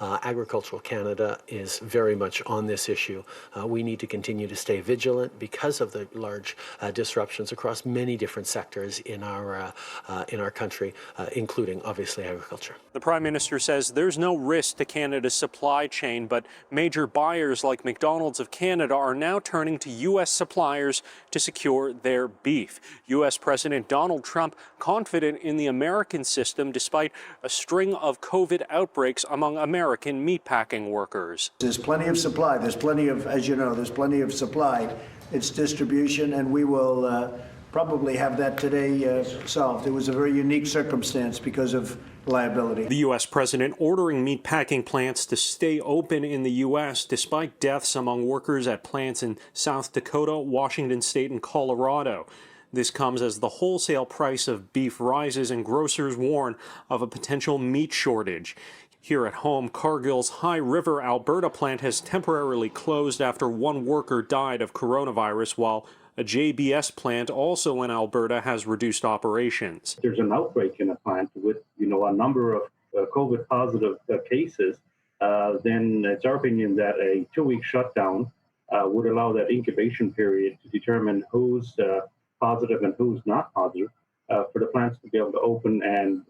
Agricultural Canada is very much on this issue. We need to continue to stay vigilant because of the large disruptions across many different sectors in our country, including obviously agriculture. The Prime Minister says there's no risk to Canada's supply chain, but major buyers like McDonald's of Canada are now turning to U.S. suppliers to secure their beef. U.S. President Donald Trump confident in the American system despite a string of COVID outbreaks among American meatpacking workers. There's plenty of supply. There's plenty of, as you know, there's plenty of supply. It's distribution, and we will probably have that today solved. It was a very unique circumstance because of liability. The U.S. president ordering meatpacking plants to stay open in the U.S. despite deaths among workers at plants in South Dakota, Washington State, and Colorado. This comes as the wholesale price of beef rises and grocers warn of a potential meat shortage. Here at home, Cargill's High River, Alberta plant has temporarily closed after one worker died of coronavirus, while a JBS plant also in Alberta has reduced operations. There's an outbreak in a plant with, a number of COVID positive cases. Then it's our opinion that a 2-week shutdown would allow that incubation period to determine who's positive and who's not positive for the plants to be able to open and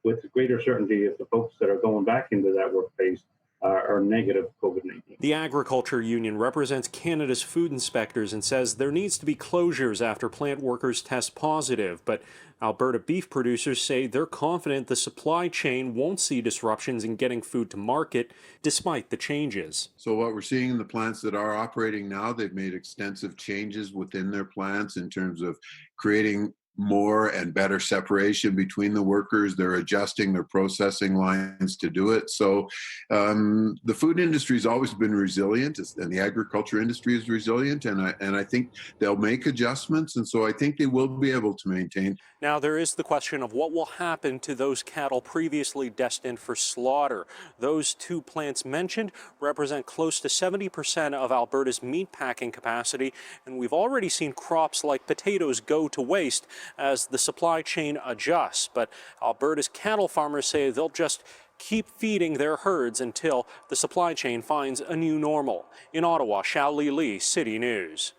with greater certainty if the folks that are going back into that workplace are negative COVID-19. The Agriculture Union represents Canada's food inspectors and says there needs to be closures after plant workers test positive, but Alberta beef producers say they're confident the supply chain won't see disruptions in getting food to market despite the changes. So what we're seeing in the plants that are operating now, they've made extensive changes within their plants in terms of creating more and better separation between the workers. They're adjusting their processing lines to do it. So the food industry has always been resilient, and the agriculture industry is resilient, and I think they'll make adjustments, and so I think they will be able to maintain. Now there is the question of what will happen to those cattle previously destined for slaughter. Those two plants mentioned represent close to 70% of Alberta's meatpacking capacity, and we've already seen crops like potatoes go to waste as the supply chain adjusts. But Alberta's cattle farmers say they'll just keep feeding their herds until the supply chain finds a new normal. In Ottawa, Xiaoli Li, City News.